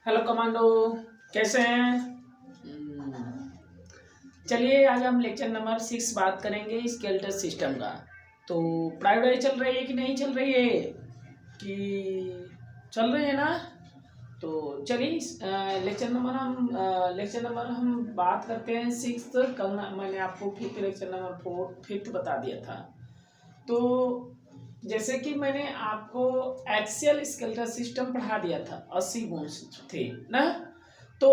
Hello commando, कैसे हैं? हम्म, चलिए आज हम लेक्चर नंबर 6 बात करेंगे स्केलेटल सिस्टम का। तो पढ़ाई चल रही है कि नहीं चल रही है? कि चल रही है ना? तो चलिए लेक्चर नंबर हम बात करते हैं 6। कल मैंने आपको लेक्चर नंबर 4 5 बता दिया था। तो जैसे कि मैंने आपको एक्सियल स्केलेटल सिस्टम पढ़ा दिया था, 80 बोन्स थे ना। तो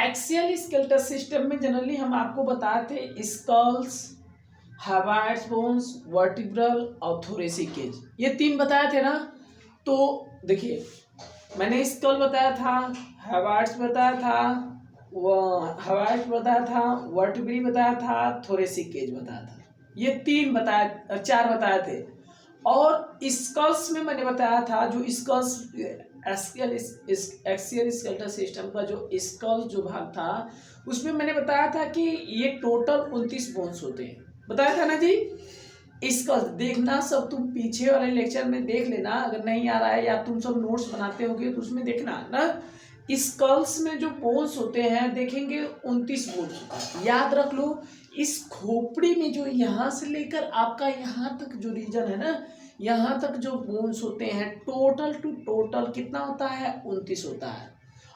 एक्सियल स्केलेटल सिस्टम में जनरली हम आपको बताए थे स्कल्स, हवाइट्स बोन्स, वर्टिब्रल और थोरेसिक केज, ये 3 बताए थे ना। तो देखिए, मैंने स्कल बताया था, हवाइट्स बताया था, हवाइट्स बताया था, वर्टिब्री बताया था, थोरेसिक केज बताया था। ये 3 बताया, 4 बताए थे। और स्कल्स में मैंने बताया था, जो स्कल्स एक्सियल स्केलेटल सिस्टम का जो स्कल जो भाग था, उसमें मैंने बताया था कि ये टोटल 29 बोन्स होते हैं। बताया था ना जी। स्कल देखना सब, तुम पीछे वाले लेक्चर में देख लेना, अगर नहीं आ रहा है या तुम सब नोट्स बनाते होगे तो उसमें देखना ना। स्कल्स में जो बोन्स होते हैं देखेंगे 29 बोन्स होता है, याद रख लो। इस खोपड़ी में जो यहाँ से लेकर आपका यहाँ तक जो रीजन है ना, यहाँ तक जो बोन्स होते हैं, टोटल टू टोटल कितना होता है? 29 होता है।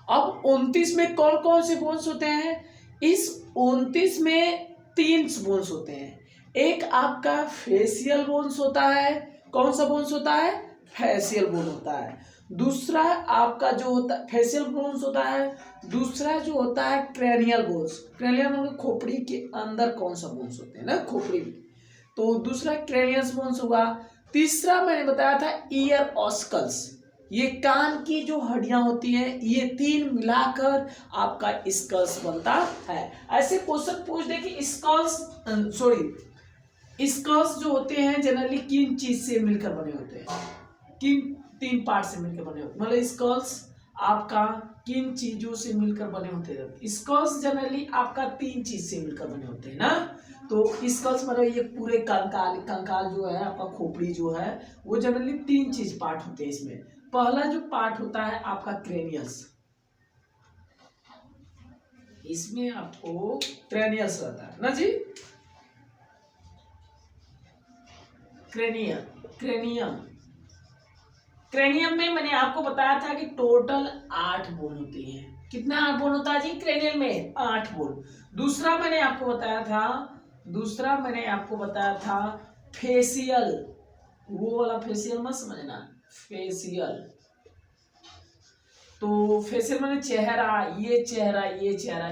अब 29 में कौन कौन से बोन्स होते हैं? इस 29 में 3 बोन्स होते हैं। एक आपका फेशियल बोन्स होता है। कौन सा बोन्स होता है? फेशियल बोन होता है। दूसरा आपका जो होता है फेशियल बोन्स होता है। दूसरा जो होता है क्रेनियल बोन्स। क्रेनियल मतलब खोपड़ी के अंदर कौन सा बोन्स होते हैं ना, खोपड़ी में। तो दूसरा क्रेनियल बोन्स हुआ। तीसरा मैंने बताया था ईयर ऑस्कल्स, ये कान की जो हड्डियां होती हैं, ये 3 मिलाकर आपका स्कल्स बनता है। ऐसे क्वेश्चन पूछ दे कि स्कल्स जो होते हैं जनरली किन चीज से मिलकर बने होते हैं? किन 3 पार्ट से मिलकर बने होते हैं? मतलब स्कल्स आपका किन चीजों से मिलकर बने होते हैं? स्कल्स जनरली आपका 3 चीज से मिलकर बने होते हैं ना। तो स्कल्स मतलब ये पूरे कंकाल जो है, आपका खोपड़ी जो है, वो जनरली 3 चीज पार्ट होते हैं इसमें। पहला जो पार्ट होता है आपका क्रेनियस, इसमें आपको क्रेनियस रहता है ना जी। क्रेनियम क्रेनियम में मैंने आपको बताया था कि टोटल 8 बोन होती हैं। कितना 8 बोन होता है जी क्रेनियल में? 8 बोन। दूसरा मैंने आपको बताया था फेशियल, वो वाला फेशियल मत समझना, फेशियल। तो फेशियल माने चेहरा,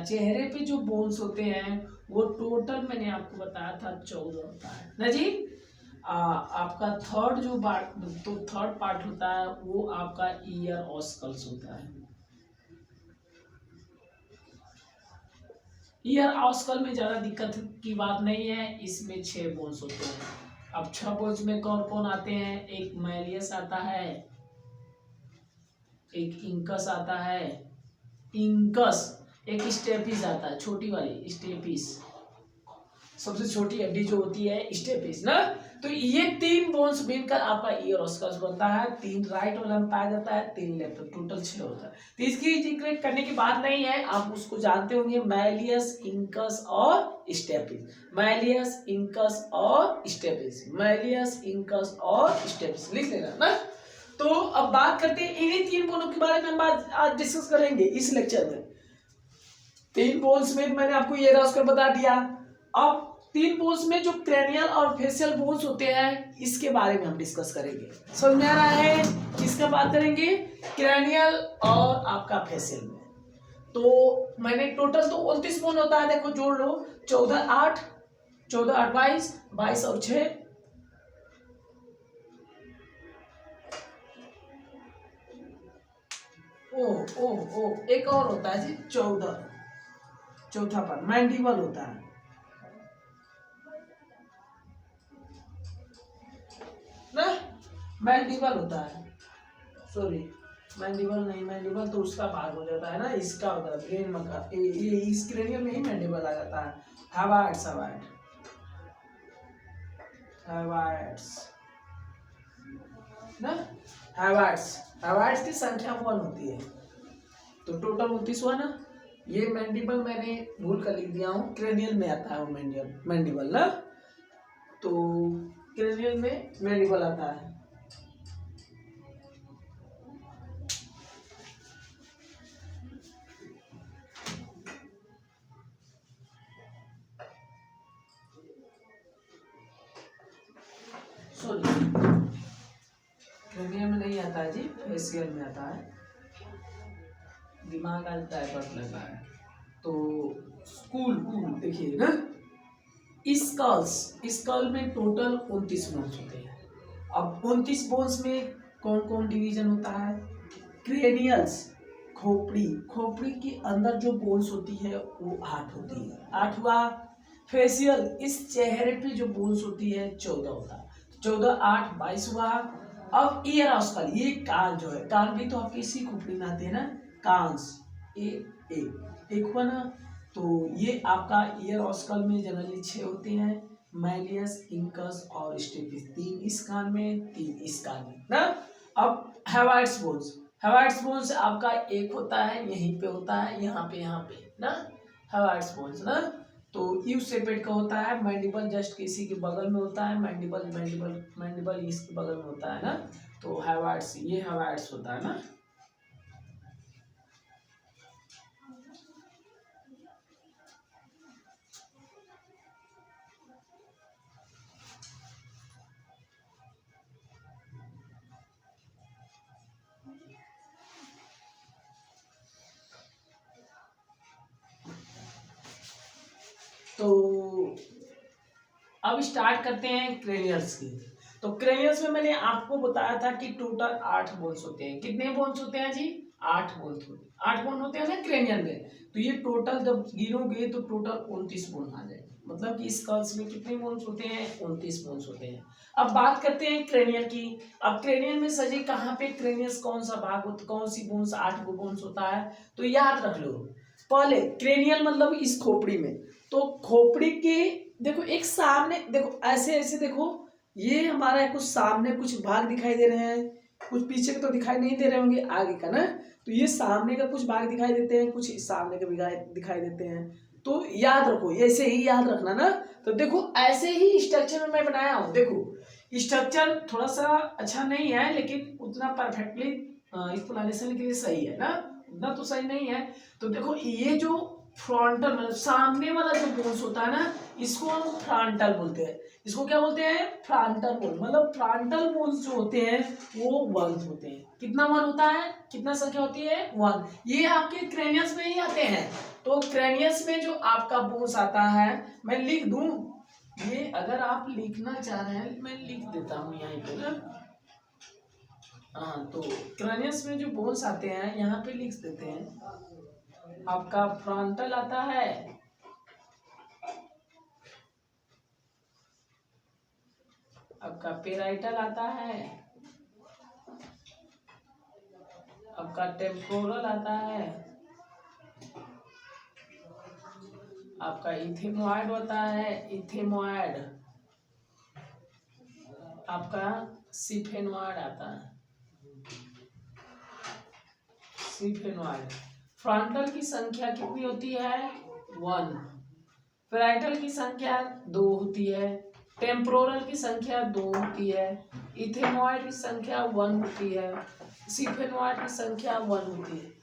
चेहरे पे जो बोन्स होते हैं वो टोटल मैंने आपको बताया था 14 होता है ना जी। आपका थर्ड पार्ट होता है वो आपका ईयर ऑस्कल्स होता है। ईयर ऑस्कल में ज्यादा दिक्कत की बात नहीं है, इसमें 6 बोन्स होते हैं। अब 6 बोन्स में कौन कौन आते हैं? एक मैलियस आता है, एक इंकस आता है, एक स्टेपिस आता है, छोटी वाली स्टेपिस, सबसे छोटी हड्डी जो होती है स्टेपिस ना। तो ये 3 बोन्स मिलकर आपका ईयर ऑस्कल्स बनता है। 3 राइट वाला में पाया जाता है, 3 लेफ्ट, टोटल 6 होता है। तो इसकी जिक्र करने की बात नहीं है, आप उसको जानते होंगे, मैलियस, इंकस और स्टेपिस। मैलियस, इंकस और स्टेपिस, मैलियस, इंकस और स्टेपिस, लिख लेना ना। तो अब बात करते हैं इन्हीं 3 बोनों के बारे में हम आज डिस्कस करेंगे इस लेक्चर में। 3 बोन्स में मैंने आपको ये रास्कर बता दिया। अब 3 बोन्स में जो क्रेनियल और फेशियल बोन्स होते हैं, इसके बारे में हम डिस्कस करेंगे। समझ में आ रहा है? किसका बात करेंगे? क्रेनियल और आपका फेशियल में। तो मैंने टोटल तो 29 बोन होता है, देखो जोड़ लो, 14 8 22 22 और 6, एक और होता है जी 14, चौथा पार्ट मैंडिबल होता है ना। मैंडिबल होता है, सॉरी मैंडिबल नहीं, मैंडिबल तो उसका भाग हो जाता है ना, इसका होता है ब्रेन का, ये इस क्रेनियल में ही मैंडिबल आ जाता है। हवाइट्स ना, हवाइट्स की संख्या 1 होती है। तो टोटल 29 हुआ ना। ये मैंडिबल मैंने भूल कर लिख दिया हूँ, क्रेनियल में आता है वो मैंडिबल ना, तो क्रेनियल में मैंडिबल आता है। सॉरी, क्रेनियल में नहीं आता है जी, फेशियल में आता है, दिमाग आज डाइवर्ट लगा है। तो स्कूल देखिए ना, स्कल में टोटल 29 बोन्स होते हैं। अब 29 बोन्स में कौन कौन डिवीजन होता है? क्रेनियल्स, खोपड़ी के अंदर जो बोन्स होती है वो 8 होती है, 8 हुआ। फेशियल, इस चेहरे पे जो बोन्स होती है 14 होता है, 14 8 22 हुआ। अब ईयर ऑस्कल, ये कान जो है, कान भी तो आपकी इसी खोपड़ी में आते हैं ना, कांस, एक हुआ ना। तो ये आपका ईयर ऑस्कल में जनरली 6 होते हैं, मैलियस, इंकस और स्टेपिस, 3 इस कान में, 3 इस कान में ना। अब हेवाइड्स बोन्स आपका एक होता है, यहीं पे होता है, यहाँ पे ना, हेवाइड्स बोन्स ना। तो यू सेपेट का होता है, मैंडिबल जस्ट इसी के बगल में होता है, मैंडिबल इसके बगल में होता है ना। तो हेवाइड्स, ये हेवाइड्स होता है ना। तो अब स्टार्ट करते हैं क्रेनियल्स की। तो क्रेनियल्स में मैंने आपको बताया था कि टोटल 8 बोन्स होते हैं। कितने बोन्स होते हैं जी? 8 बोन्स होते हैं, 8 बोन होते हैं ना क्रेनियल में। तो ये टोटल जब गिनोगे तो टोटल 29 बोन आ जाएगा, मतलब कि स्कल्स में कितने बोन्स होते हैं? 29 बोन्स होते हैं। अब बात करते हैं क्रेनियल की। अब क्रेनियल में सजी कहाँ पे क्रेनियस कौन सा भाग होता, कौन सी बोन्स, 8 बोन्स होता है, तो याद रख लो। पहले क्रेनियल मतलब इस खोपड़ी में, तो खोपड़ी के देखो एक सामने देखो, ऐसे देखो, ये हमारा कुछ सामने कुछ भाग दिखाई दे रहे हैं, कुछ पीछे के तो दिखाई नहीं दे रहे होंगे, आगे का ना। तो ये सामने का कुछ भाग दिखाई देते हैं, कुछ सामने के भी दिखाई देते हैं। तो याद रखो, ऐसे ही याद रखना ना। तो देखो ऐसे ही स्ट्रक्चर में मैं बनाया हूँ। देखो स्ट्रक्चर थोड़ा सा अच्छा नहीं है, लेकिन उतना परफेक्टली एक्सप्लेनेशन के लिए सही है ना, उतना तो सही नहीं है। तो देखो ये जो फ्रंटल मतलब सामने वाला जो बोन्स होता है ना, इसको हम फ्रंटल बोलते हैं। इसको क्या बोलते हैं? Frontal bone. मतलब फ्रंटल बोन्स जो होते हैं वो 1 होते हैं। कितना 1 होता है? कितना संख्या होती है? 1। ये आपके क्रेनियस में ही आते हैं। तो क्रेनियस में जो आपका बोन्स आता है, मैं लिख दूं, ये अगर आप लिखना चाह रहे हैं मैं लिख देता हूँ यहाँ पे ना। हाँ, तो क्रेनियस में जो बोन्स आते हैं यहाँ पे लिख देते हैं। आपका फ्रंटल आता है, आपका पेराइटल आता है, आपका टेम्पोरल आता है, आपका इथेमॉइड होता है, इथेमॉइड, आपका सिफेनॉइड आता है, सिफेनॉइड। फ्रंटल की संख्या कितनी होती है? 1। पेराइटल की संख्या 2 होती है, टेम्पोरल की संख्या 2 होती है, इथेमॉइड की संख्या 1 होती है, सिफेनॉइड की संख्या 1 होती है।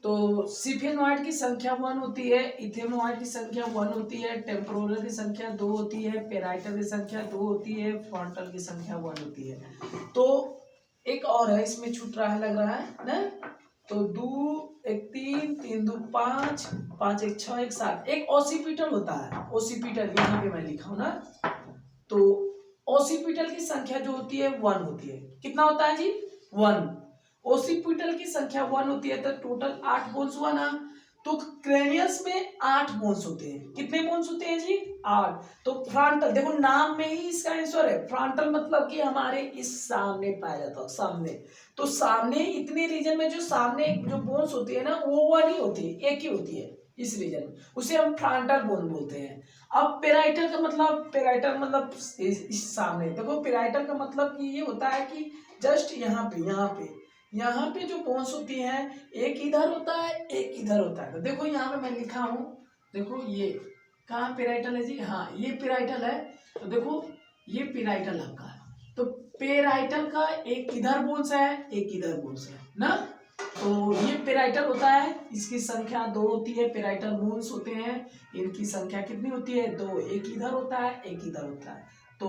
तो सिफेनॉइड की संख्या 1 होती है, इथेमॉइड की संख्या 1 होती है, टेम्पोरल की संख्या 2 होती है, पेराइटल की संख्या 2 होती है, फ्रंटल की संख्या 1 होती है। तो एक और है, इसमें छूट रहा है, लग रहा है ना। तो 2 1 3 3 2 5 5 1 6 1 7, एक ओसिपिटल होता है। ओसिपिटल यहाँ पे मैं लिखा हूं ना। तो ओसिपिटल की संख्या जो होती है 1 होती है। कितना होता है जी? 1। ओसिपिटल की संख्या 1 होती है, तो टोटल 8 बोन्स हुआ ना। तो क्रेनियस में 8 बोन्स होते हैं। कितने बोन्स होते हैं जी? 8। तो फ्रंटल देखो, नाम में ही इसका आंसर है। फ्रंटल मतलब कि हमारे इस सामने पाया जाता है, सामने। तो सामने इतने रीजन में जो सामने जो बोन्स होती है ना, वो 1 ही होती है, एक ही होती है। इस रीजन में, उसे हम फ्रंटल बोन बोलते हैं। अब पेराइटल का मतलब, पेराइटल मतलब इस सामने देखो, पेराइटल का मतलब कि ये होता है कि जस्ट यहाँ पे जो बोन्स होती हैं, एक इधर होता है एक इधर होता है। तो देखो यहाँ पे मैं लिखा हूँ, देखो ये कहाँ पेराइटल है जी, हाँ ये पेराइटल है। तो देखो ये पेराइटल आपका है, तो पेराइटल का एक इधर बोन्स है एक इधर बोन्स है ना, तो ये पेराइटल होता है, इसकी संख्या 2 होती है। पेराइटल बोन्स होते हैं, इनकी संख्या कितनी होती है, 2, एक इधर होता है एक इधर होता है। तो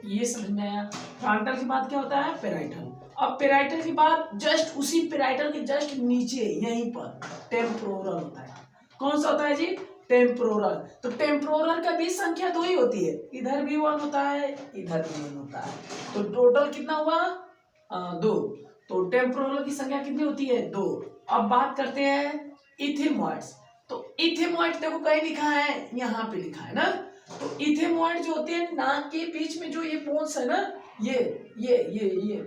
ये समझ में आया। फ्रंटल के बाद क्या होता है, पेराइटल। अब पेराइटल के बाद जस्ट उसी पेराइटल के जस्ट नीचे यहीं पर टेम्पोरल होता है। कौन सा होता है जी, टेम्पोरल। तो टेम्पोरल का भी संख्या 2 ही होती है, इधर भी 1 होता है इधर भी 1 होता है। तो टोटल कितना हुआ, 2। तो टेम्पोरल की संख्या कितनी होती है, 2। अब बात करते हैं इथेमॉइड्स। तो इथेमॉइड देखो कहीं लिखा है, यहाँ पे लिखा है ना। तो इथेमॉइड जो होते हैं, नाक के बीच में जो ये बोन्स है ना, ये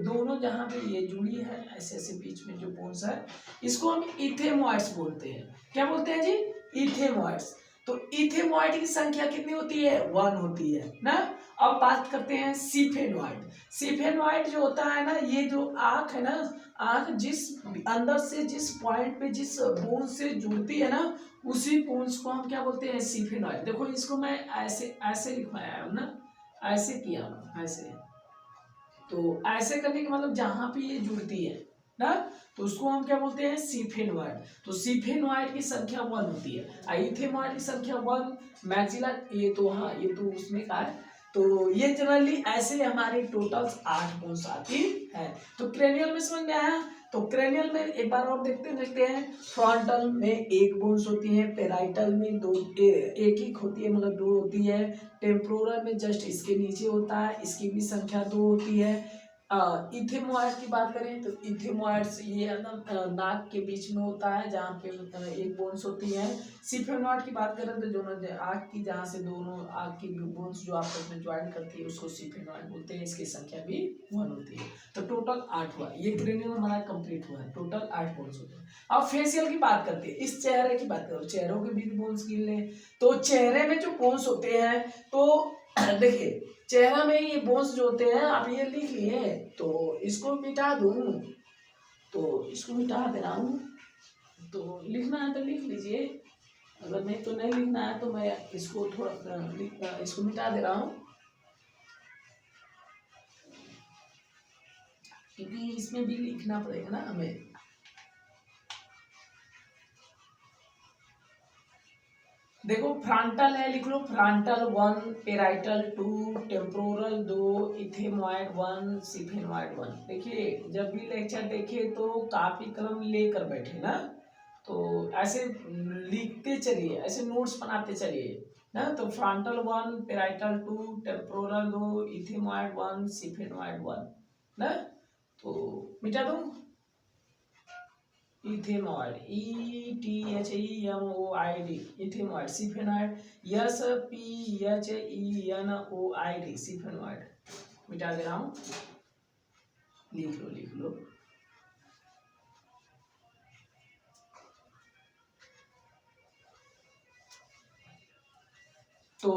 दोनों जहाँ पे ये जुड़ी है, ऐसे ऐसे बीच में जो बोन्स है, इसको हम इथेमॉइड्स बोलते हैं। क्या बोलते हैं जी, इथेमॉइड्स। तो इथेमॉइड की संख्या कितनी होती है, 1 होती है ना। अब बात करते हैं सिफेनॉइड। सिफेनॉइड जो होता है ना, ये जो आँख है ना, आँख जिस अंदर से जिस पॉइंट पे जिस बोन से जुड़ती है ना, उसी बोन्स को हम क्या बोलते हैं, सिफेनॉइड। देखो इसको मैं ऐसे ऐसे लिखवाया हूं ना, ऐसे किया हूं ऐसे। तो ऐसे करने का मतलब जहां पे ये जुड़ती है ना, तो उसको हम क्या बोलते हैं, सिफेनॉइड। तो सिफेनॉइड की संख्या 1 होती है, इथेमॉइड की संख्या 1। मैक्सिला ये तो हाँ ये तो उसमें का है। तो ये जनरली ऐसे हमारी टोटल 8 बोन्स आती है। तो क्रेनियल में समझ में आया। तो क्रेनियल में एक बार और देखते हैं। फ्रंटल में 1 बोन्स होती है, पेराइटल में 2 एक होती है, मतलब 2 होती है। टेम्पोरल में जस्ट इसके नीचे होता है, इसकी भी संख्या 2 होती है। इथेमॉइड की बात करें तो इथेमॉइड्स ये नाक के बीच में होता है, जहाँ पे एक बोन्स होती है। सिफेनॉइड की बात करें तो दोनों आँख की, जहाँ से दोनों आँख की बोन्स जो आपस में ज्वाइन करती है, उसको सिफेनॉइड बोलते हैं। इसकी संख्या भी 1 होती है। तो टोटल 8 हुआ, ये क्रेनियल हमारा कंप्लीट हुआ है। टोटल 8 बोन्स होते हैं। अब फेशियल की बात करते हैं, इस चेहरे की बात करो, चेहरों के भी बोन्स गिन लें। तो चेहरे में जो बोन्स होते हैं, तो देखिए चेहरा में ये बोन्स जो होते हैं, आप ये लिख लिए, तो इसको मिटा दूं, तो इसको मिटा दे रहा हूँ। तो लिखना है तो लिख लीजिए, अगर नहीं तो नहीं लिखना है तो मैं इसको थोड़ा इसको मिटा दे रहा हूँ, क्योंकि इसमें भी लिखना पड़ेगा ना हमें। देखो फ्रंटल है, लिख लो फ्रंटल 1, पेराइटल 2, टेम्पोरल 2, इथेमॉइड 1, सिफेनॉइड 1। देखिए जब भी लेक्चर देखे तो काफी कलम लेकर बैठे ना, तो ऐसे लिखते चलिए, ऐसे नोट्स बनाते चलिए ना। तो फ्रंटल 1, पेराइटल 2, टेम्पोरल 2, इथेमॉइड 1, सिफेनॉइड 1 ना। तो मिटा दूं, इथेनॉइड, ETHEMOID, इथेनॉइड। सिफेनॉइड, SPHENOID, सिफेनॉइड। मिटा दे रहा हूं, लिख लो। तो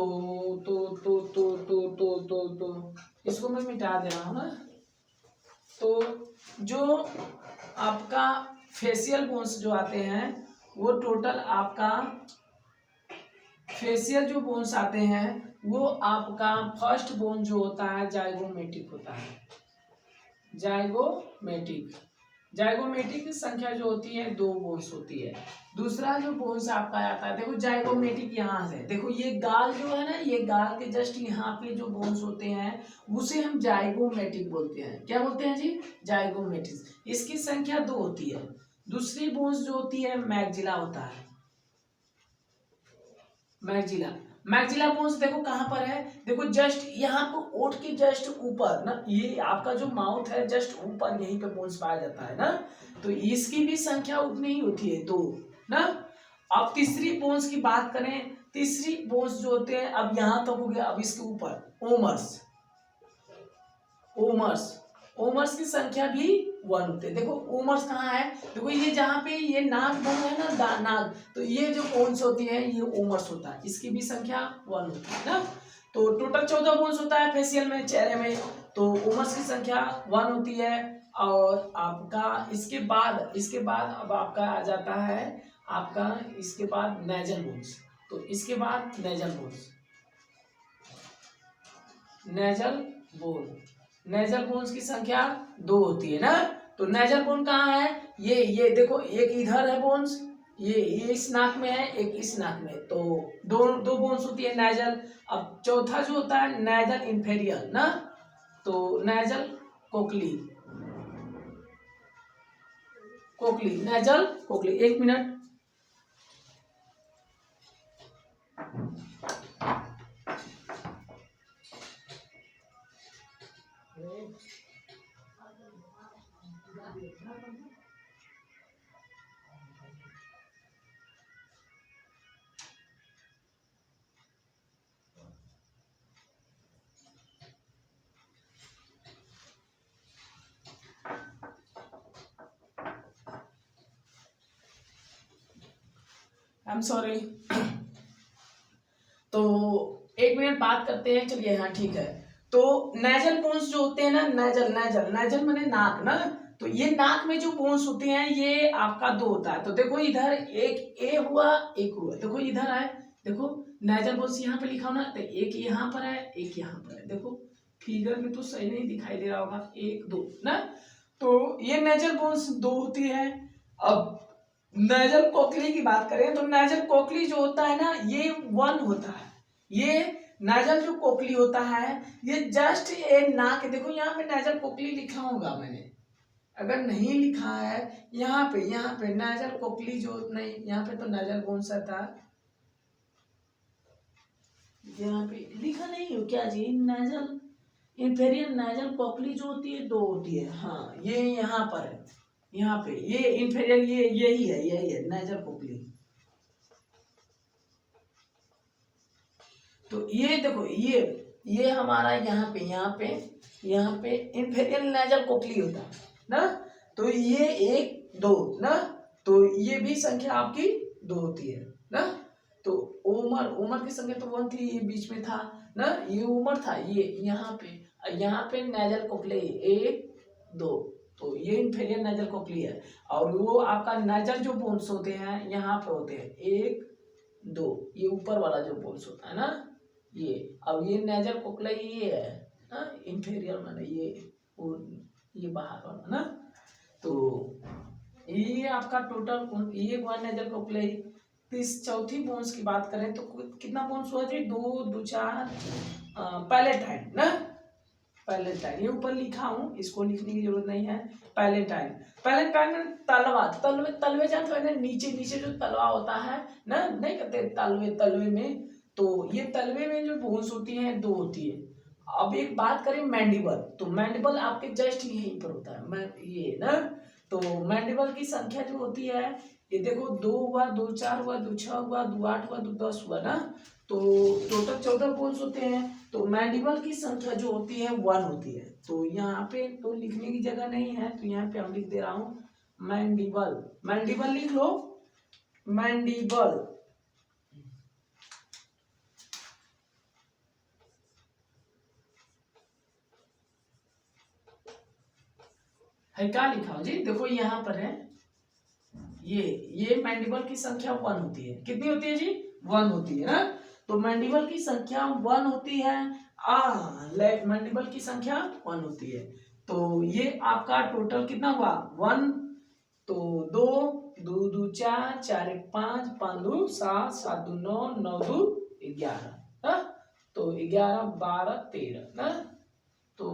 इसको मैं मिटा दे रहा हूं ना। तो जो आपका फेशियल बोन्स जो आते हैं, वो टोटल आपका फेशियल जो बोन्स आते हैं, वो आपका फर्स्ट बोन जो होता है जाइगोमेटिक होता है। जाइगोमेटिक की संख्या जो होती है 2 बोन्स होती है। दूसरा जो बोन्स आपका आता है, देखो जाइगोमेटिक यहाँ से, देखो ये गाल जो है ना, ये गाल के जस्ट यहाँ पे जो बोन्स होते हैं, उसे हम जाइगोमेटिक बोलते हैं। क्या बोलते हैं जी, जाइगोमेटिक। इसकी संख्या 2 होती है। दूसरी बोन्स जो होती है मैग्जिला होता है, मैग्जिला बोन्स देखो कहाँ पर है, देखो जस्ट यहाँ पर ओठ के जस्ट ऊपर ना, ये आपका जो माउथ है जस्ट ऊपर, यहीं पे बोन्स पाया जाता है ना। तो इसकी भी संख्या उतनी ही होती है, 2 ना। अब तीसरी बोन्स की बात करें, तीसरी बोन्स जो होते हैं, अब यहाँ तक हो गया। अब इसके ऊपर ओमर्स की संख्या भी वन होते हैं। देखो ओमर्स कहाँ है, देखो ये जहाँ पे ये नाक बोन है ना, नाक, तो ये जो बोन्स होती है ये ओमर्स होता है, इसकी भी संख्या वन होती है ना। तो टोटल 14 बोन्स होता है फेशियल में, चेहरे में, तो ओमर्स की संख्या वन होती है। और आपका इसके बाद अब आपका आ जाता है आपका इसके बाद नेजल बोन्स। तो इसके बाद नेजल बोन्स, नेजल बोन्स की संख्या 2 होती है ना। तो नेजल बोन कहाँ है, ये देखो, एक इधर है बोन्स, ये इस नाक में है, एक इस नाक में, तो दो बोन्स होती है नेजल। अब चौथा जो होता है नेजल इंफेरियर ना, तो nasal cochlea, nasal cochlea. 1 minute. I am sorry. तो 1 मिनट बात करते हैं, चलिए, हाँ ठीक है। तो नेजल बोन्स जो होते हैं ना, नेजल माने नाक ना, तो ये नाक में जो बोन्स होते हैं ये आपका 2 होता है। तो देखो इधर एक ए हुआ, एक हुआ, देखो इधर है, देखो नेजल बोन्स यहाँ पे लिखा हो ना, तो एक यहाँ पर है, एक यहाँ पर है, देखो फिगर में तो सही नहीं दिखाई दे रहा होगा, 1 2 ना। तो ये नेजल बोन्स 2 होती है। अब नेजल कोकली की बात करें तो नेजल कोकली जो होता है ना ये 1 होता है। ये नेजल जो कोकली होता है ये जस्ट ए नाक, देखो यहाँ पे नेजल कोकली लिखा होगा मैंने, अगर नहीं लिखा है यहाँ पे नेजल कोकली जो नहीं, यहाँ पे तो नेजल कौन सा था, यहाँ पे लिखा नहीं हो क्या जी, नेजल इंफेरियर नेजल कोकली जो होती है 2 होती है। हाँ ये यहाँ पर है, यहाँ पे ये इंफेरियर, ये यही है नेजल कोकली। तो ये देखो ये हमारा यहाँ पे इंफेरियर नेजल कोकली होता है ना। तो ये 1 2 ना, तो ये भी संख्या आपकी 2 होती है ना। तो उमर की संख्या तो 1 थी, ये बीच में था ना, ये उमर था, ये यहाँ पे नेजल कोकली 1 2, तो ये इंफेरियर नेजल कोकली है। और वो आपका नेजल जो बोन्स होते हैं यहाँ पे होते हैं 1 2, ये ऊपर वाला जो बोन्स होता है ना ये। अब ये नेजल कोकली ये है ना, इंफेरियर माने ये बाहर वाला ना। तो ये आपका टोटल ये हुआ नेजल कोकली। इस चौथी बोन्स की बात करें तो कितना बोन्स हुआ जी, 2 2 4 पैलेटाइन ना, पैलेटाइन ये ऊपर लिखा हूँ, इसको लिखने की जरूरत नहीं है। पैलेटाइन में तलवे जानते हो ना, नीचे जो तलवा होता है ना, नहीं कहते तलवे में, तो ये तलवे में जो बोन्स होती हैं 2 होती है। अब एक बात करें मैंडिबल, तो मैंडिबल आपके जस्ट यहीं पर होता है, ये ना। तो मैंडिबल की संख्या जो होती है ये देखो 2 हुआ, 2 4 हुआ, 2 6 हुआ, 2 8 हुआ, 2 10 हुआ ना। तो टोटल 14 बोन्स होते हैं। तो मैंडिबल की संख्या जो होती है 1 होती है। तो यहाँ पे तो लिखने की जगह नहीं है, तो यहाँ पे हम लिख दे रहा हूँ मैंडिबल लिख लो, मैंडिबल है, क्या लिखा हो जी, देखो यहाँ पर है, ये मैंडिबल की संख्या 1 होती है। कितनी होती है जी, 1 होती है ना। तो मैंडिबल की संख्या 1 होती है, मैंडिबल की संख्या 1 होती है। तो ये आपका टोटल कितना हुआ 1, तो 2 2 2 4 4 1 5 5 2 7 7 2 9 9 2 11 तो 11 12 13 ना। तो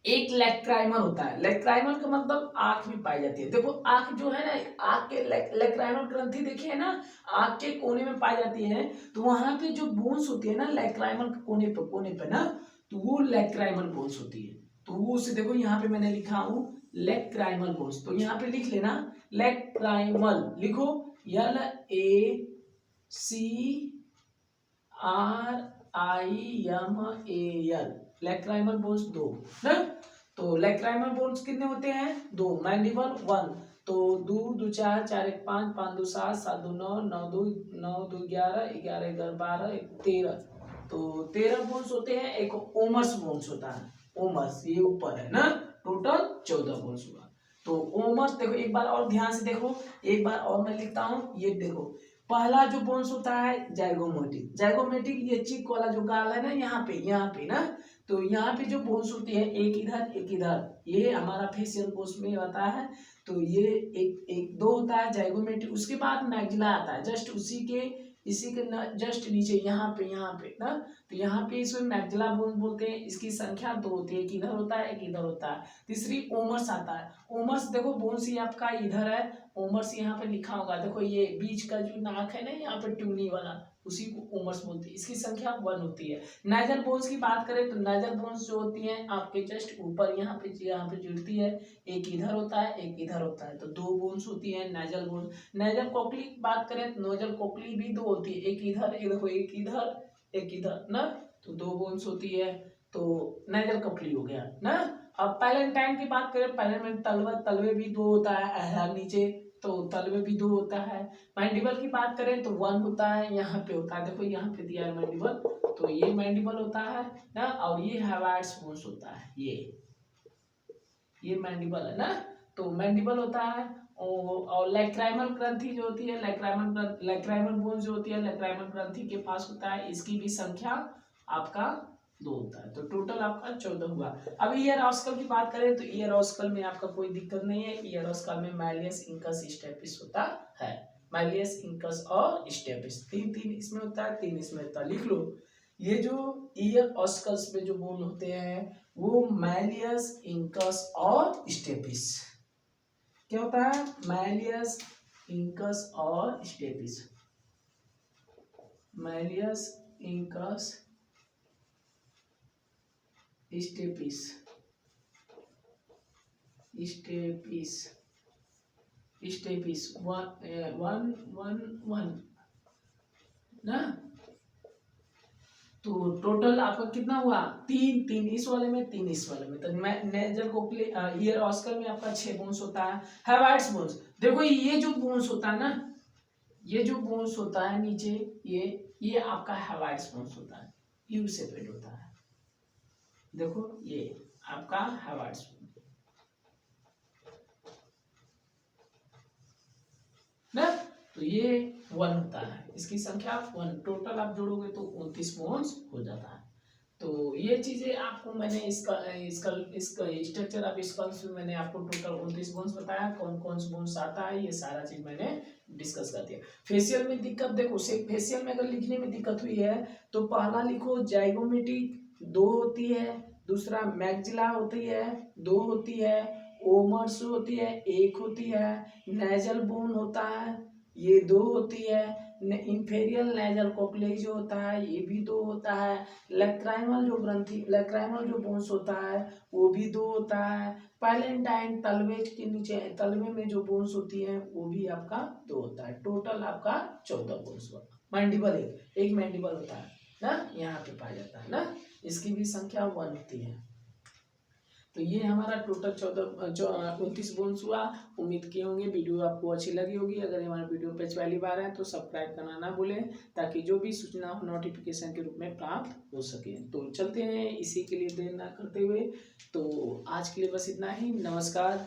एक लेक्राइमर होता है, लेक्राइमर का मतलब आंख में पाई जाती है। देखो आंख जो है ना, आंख के लेक्राइमर ग्रंथि देखिए ना, आंख के कोने में पाई जाती है। तो वहां पे जो बोन्स होती है ना लेक्राइमर के कोने पे ना, तो वो लेक्राइमल बोन्स होती है। तो वो उसे देखो यहाँ पे मैंने लिखा हूँ लेक्राइमल बोन्स, तो यहाँ पे लिख लेना लेक्राइमल, लिखो LACRIMAL, लेक्राइमल बोन्स 2 ना। तो लैक्राइमल बोन्स कितने होते हैं? 2। मैंडिबल 1, तो 2 2 4 4 1 5 5 2 7 7 2 9 9 2 11 11 11 12 13, तो 13 बोन्स होते हैं। एक ओमर्स बोन्स होता है, ओमर्स ये ऊपर है ना, टोटल 14 बोन्स हुआ। तो ओमर्स देखो एक बार और ध्यान से देखो, एक बार और मैं लिखता हूँ, ये देखो पहला जो बोन्स होता है जाइगोमेटिक, जाइगोमेटिक ये चिक वाला जो गाल है ना, यहाँ पे ना, तो यहाँ पे जो बोन्स होती है एक इधर एक इधर, ये हमारा फेशियल बोन्स में होता है। तो ये एक एक दो होता है जाइगोमेटिक, उसके बाद मैग्जिला आता है, जस्ट इसी के जस्ट नीचे यहाँ पे ना, तो यहाँ पे इसमें मैग्जिला बोन बोलते हैं। इसकी संख्या 2 होती है, एक इधर होता है एक इधर होता है। तीसरी ओमर्स आता है, ओमर्स देखो बोन्स ही आपका इधर है, ओमर्स यहाँ पे लिखा होगा, देखो ये बीच का जो नाक है ना यहाँ पे ट्यूनी वाला, उसी को ओमर्स बोलते हैं। इसकी संख्या 1 होती है। नाइजल बोन्स की बात करें तो नाइजल बोन्स जो होती हैं आपके जस्ट ऊपर यहाँ पे जुड़ती है, एक इधर होता है एक इधर होता है, तो 2 बोन्स होती है नाइजल बोन्स। नाइजल कोकली की बात करें तो नाइजल कोकली भी 2 होती है, एक इधर एक इधर ना, तो 2 बोन्स होती है। तो नाइजल कोकली हो गया ना। अब पैलेंटाइन की बात करें, पैलेंटाइन तलवे भी 2 होता है, नीचे तो तलवे भी 2 होता है। मैंडिबल की बात करें तो 1 होता है, यहाँ पे होता है, देखो यहाँ पे दिया है मैंडिबल, तो ये मैंडिबल होता है ना, और ये हैवाइट्स बोन्स होता है, ये मैंडिबल है ना, तो मैंडिबल होता है। और लैक्राइमल ग्रंथि जो होती है, लैक्राइमल बोन्स जो होती है लैक्राइमल ग्रंथि के पास होता है, इसकी भी संख्या आपका 2 होता है, तो टोटल आपका 14 हुआ। अब ईयर ऑस्कल की बात करें तो ईयर ऑस्कल में आपका कोई दिक्कत नहीं है, ईयर ऑस्कल में मैलियस, इंकस, स्टेपिस होता है, मैलियस, इंकस और स्टेपिस, 3 इसमें होता है, 3 इसमें होता है, लिख लो। ये जो ईयर ऑस्कल्स में जो बोन होते हैं वो मैलियस, इंकस और स्टेपिस, क्या होता है? मैलियस, इंकस और stapes, malleus, incus, stapes, stapes 1 1 1 ना, तो टोटल आपका कितना हुआ? 3 इस वाले में, 3 इस वाले में, तो नेजल कोकली ईयर ऑस्कल में आपका 6 बोन्स होता है। हैवाइट्स बोन्स देखो, ये जो बोन्स होता है ना, ये जो बोन्स होता है नीचे, ये आपका हैवाइट्स बोन्स होता है, यू सेपरेट होता है, देखो ये आपका हैवाइट्स ना, तो ये 1 होता है, इसकी संख्या 1, टोटल आप जोड़ोगे तो 29 बोन्स हो जाता है। तो ये चीजें आपको मैंने इसका स्ट्रक्चर ऑफ स्कल्स में मैंने आपको टोटल 29 बोन्स बताया, कौन कौन से बोन्स आता है, ये सारा चीज मैंने डिस्कस कर दिया। फेशियल में दिक्कत देखो, फेशियल में अगर लिखने में दिक्कत हुई है तो पहला लिखो जाइगोमेटिक 2 होती है, दूसरा मैग्जिला होती है 2 होती है, ओमर्स होती है 1 होती है, नेजल बोन होता है ये 2 होती है, इंफेरियल नेजल कोक्लेज जो होता है ये भी 2 होता है, लैक्राइमल जो बोन्स होता है वो भी 2 होता है, पैलेंटाइन तलवे के नीचे तलवे में जो बोन्स होती है वो भी आपका 2 होता है, टोटल आपका 14 बोन्स हुआ। मैंडिबल एक मैंडिबल होता है ना, यहाँ पे पाया जाता है ना, इसकी भी संख्या 1 होती है। तो ये हमारा टोटल 29 बोन्स हुआ। उम्मीद किए होंगे वीडियो आपको अच्छी लगी होगी। अगर हमारे वीडियो पे पहली बार है तो सब्सक्राइब करना ना भूलें, ताकि जो भी सूचना हो नोटिफिकेशन के रूप में प्राप्त हो सके। तो चलते हैं, इसी के लिए देर ना करते हुए, तो आज के लिए बस इतना ही, नमस्कार।